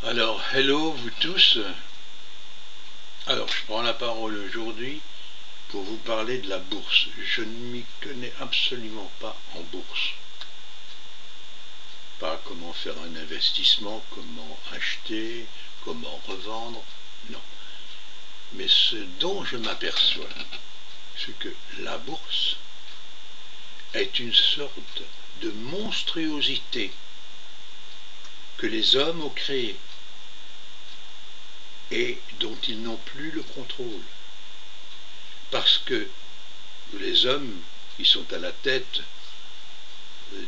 Alors, hello vous tous. Alors, je prends la parole aujourd'hui pour vous parler de la bourse. Je ne m'y connais absolument pas en bourse. Pas comment faire un investissement, comment acheter, comment revendre, non. Mais ce dont je m'aperçois, c'est que la bourse est une sorte de monstruosité que les hommes ont créée et dont ils n'ont plus le contrôle. Parce que les hommes qui sont à la tête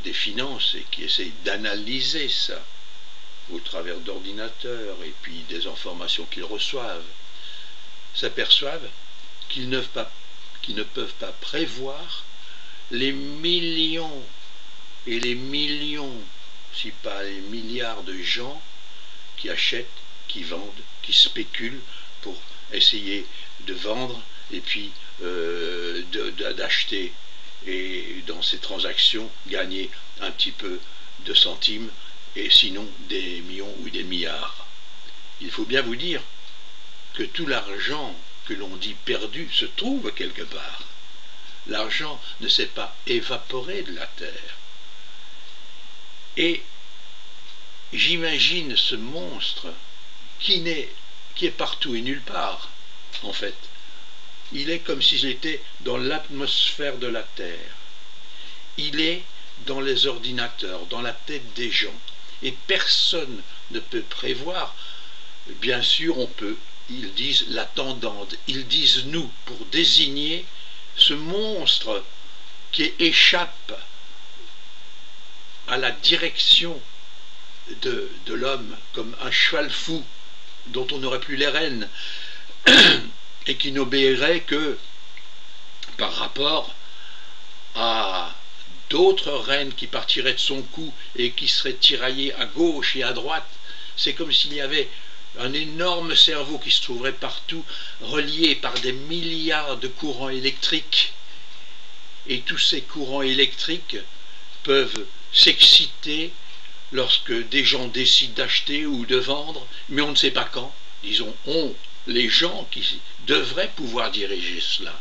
des finances et qui essayent d'analyser ça au travers d'ordinateurs et puis des informations qu'ils reçoivent, s'aperçoivent qu'ils ne peuvent pas prévoir les millions et les millions, si pas les milliards de gens qui achètent, qui vendent, qui spéculent pour essayer de vendre et puis d'acheter et dans ces transactions gagner un petit peu de centimes et sinon des millions ou des milliards. Il faut bien vous dire que tout l'argent que l'on dit perdu se trouve quelque part. L'argent ne s'est pas évaporé de la terre. Et j'imagine ce monstre qui est partout et nulle part, en fait. Il est comme s'il était dans l'atmosphère de la Terre. Il est dans les ordinateurs, dans la tête des gens. Et personne ne peut prévoir. Bien sûr, on peut. Ils disent la tendance, ils disent nous, pour désigner ce monstre qui échappe à la direction de l'homme, comme un cheval fou dont on n'aurait plus les rênes et qui n'obéirait que par rapport à d'autres rênes qui partiraient de son cou et qui seraient tiraillées à gauche et à droite. C'est comme s'il y avait un énorme cerveau qui se trouverait partout, relié par des milliards de courants électriques. Et tous ces courants électriques peuvent s'exciter lorsque des gens décident d'acheter ou de vendre, mais on ne sait pas quand. Disons, les gens qui devraient pouvoir diriger cela.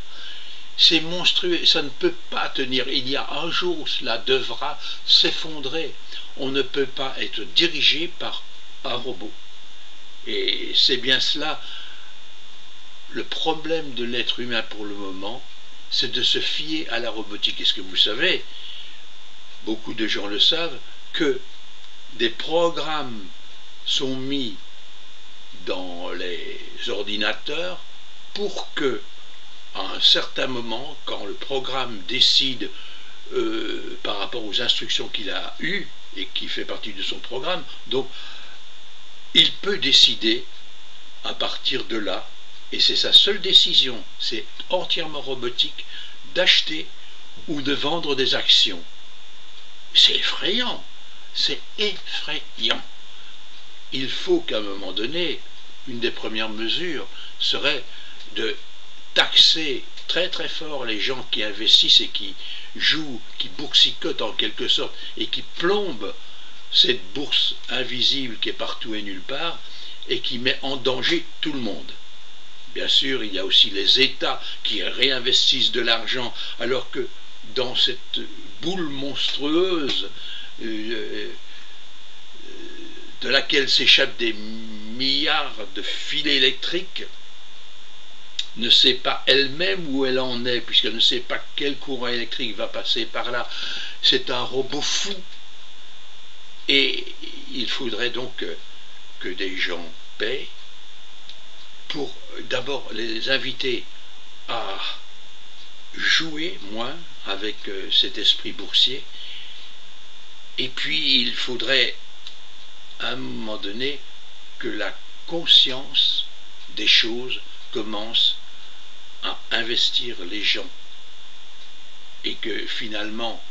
C'est monstrueux, ça ne peut pas tenir. Il y a un jour où cela devra s'effondrer. On ne peut pas être dirigé par un robot. Et c'est bien cela, le problème de l'être humain pour le moment, c'est de se fier à la robotique. Est-ce que vous savez, beaucoup de gens le savent, que des programmes sont mis dans les ordinateurs pour que, à un certain moment, quand le programme décide par rapport aux instructions qu'il a eues et qui fait partie de son programme, donc il peut décider à partir de là, et c'est sa seule décision, c'est entièrement robotique, d'acheter ou de vendre des actions. C'est effrayant, c'est effrayant. Il faut qu'à un moment donné, une des premières mesures serait de taxer très très fort les gens qui investissent et qui jouent, qui boursicotent en quelque sorte, et qui plombent cette bourse invisible qui est partout et nulle part, et qui met en danger tout le monde. Bien sûr, il y a aussi les États qui réinvestissent de l'argent, alors que dans cette boule monstrueuse de laquelle s'échappent des milliards de filets électriques, ne sait pas elle-même où elle en est, puisqu'elle ne sait pas quel courant électrique va passer par là. C'est un robot fou. Et il faudrait donc que des gens paient pour d'abord les inviter à jouer moins avec cet esprit boursier. Et puis il faudrait à un moment donné que la conscience des choses commence à investir les gens et que finalement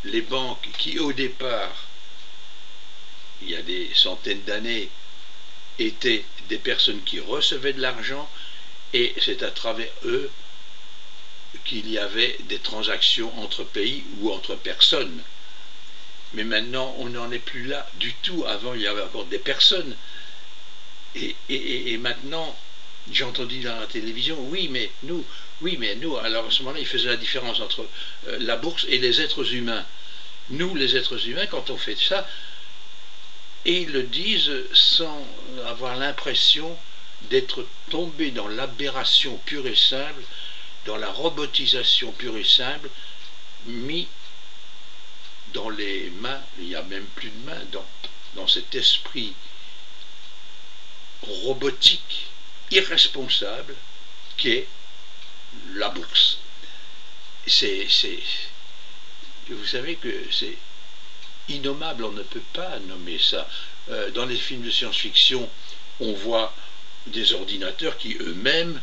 les banques qui au départ, il y a des centaines d'années, étaient des personnes qui recevaient de l'argent et c'est à travers eux qu'il y avait des transactions entre pays ou entre personnes. Mais maintenant, on n'en est plus là du tout. Avant, il y avait encore des personnes. Et maintenant, j'ai entendu dans la télévision, oui, mais nous. Alors à ce moment-là, il faisait la différence entre la bourse et les êtres humains. Nous, les êtres humains, quand on fait ça, et ils le disent sans avoir l'impression d'être tombés dans l'aberration pure et simple, dans la robotisation pure et simple, mis dans les mains, il n'y a même plus de mains, dans cet esprit robotique, irresponsable, qu'est la bourse. Vous savez que c'est innommable, on ne peut pas nommer ça. Dans les films de science-fiction, on voit des ordinateurs qui eux-mêmes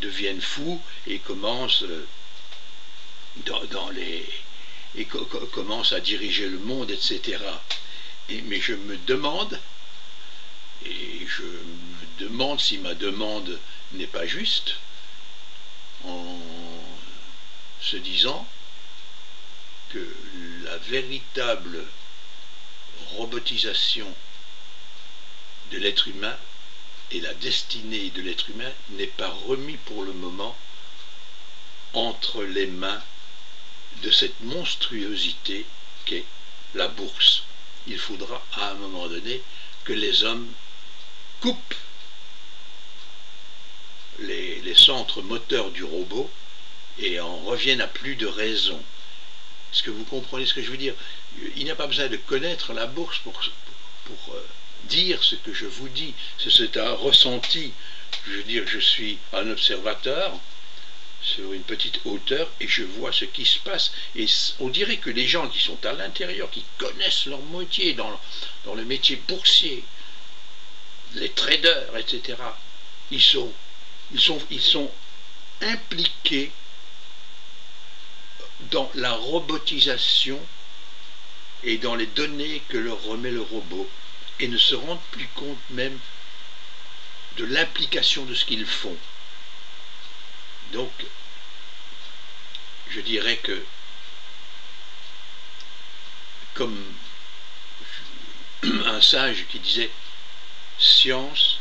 deviennent fous et commencent commencent à diriger le monde, etc. Mais je me demande, si ma demande n'est pas juste, en se disant que la véritable robotisation de l'être humain et la destinée de l'être humain n'est pas remis pour le moment entre les mains de cette monstruosité qu'est la bourse. Il faudra à un moment donné que les hommes coupent les centres moteurs du robot et en reviennent à plus de raison. Est-ce que vous comprenez ce que je veux dire? Il n'y a pas besoin de connaître la bourse pour dire ce que je vous dis. C'est un ressenti. Je veux dire, je suis un observateur sur une petite hauteur et je vois ce qui se passe. Et on dirait que les gens qui sont à l'intérieur, qui connaissent leur métier dans le métier boursier, les traders, etc., ils sont impliqués dans la robotisation et dans les données que leur remet le robot et ne se rendent plus compte même de l'implication de ce qu'ils font. Donc, je dirais que, comme un sage qui disait, science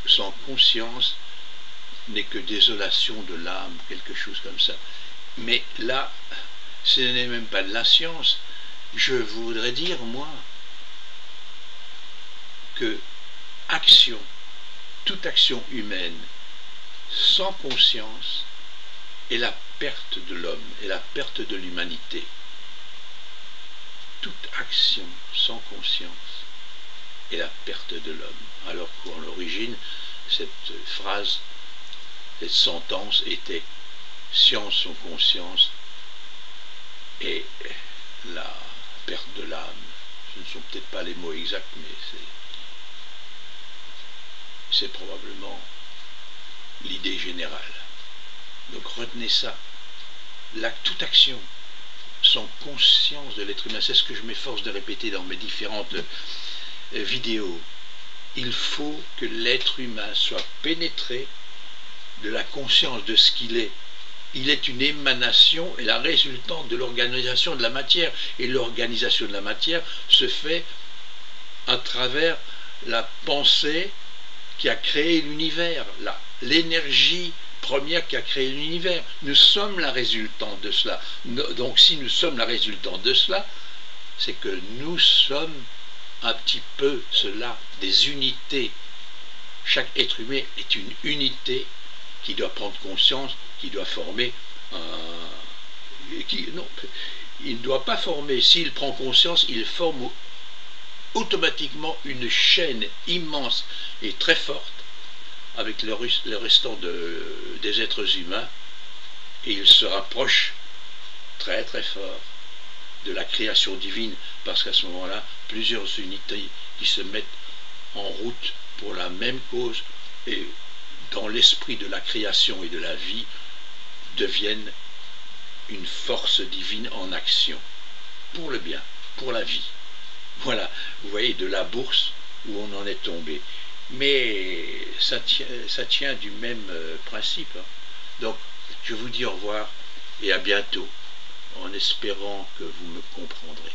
sans conscience n'est que désolation de l'âme, quelque chose comme ça. Mais là, ce n'est même pas de la science. Je voudrais dire, moi, que toute action humaine sans conscience est la perte de l'homme, est la perte de l'humanité. Toute action sans conscience est la perte de l'homme. Alors qu'en l'origine, cette phrase, cette sentence était science sans conscience et la perte de l'âme. Ce ne sont peut-être pas les mots exacts, mais c'est probablement l'idée générale. Donc retenez ça. Toute action sans conscience de l'être humain, c'est ce que je m'efforce de répéter dans mes différentes vidéos. Il faut que l'être humain soit pénétré de la conscience de ce qu'il est. Il est une émanation et la résultante de l'organisation de la matière. Et l'organisation de la matière se fait à travers la pensée qui a créé l'univers, l'énergie première qui a créé l'univers. Nous sommes la résultante de cela. Donc si nous sommes la résultante de cela, c'est que nous sommes un petit peu cela, des unités. Chaque être humain est une unité qui doit prendre conscience, qui doit former non, il ne doit pas former. S'il prend conscience, il forme automatiquement une chaîne immense et très forte avec le restant des êtres humains, et il se rapproche très très fort de la création divine, parce qu'à ce moment-là, plusieurs unités qui se mettent en route pour la même cause et dans l'esprit de la création et de la vie deviennent une force divine en action, pour le bien, pour la vie. Voilà, vous voyez, de la bourse où on en est tombé. Mais ça tient du même principe. Hein. Donc, je vous dis au revoir et à bientôt, en espérant que vous me comprendrez.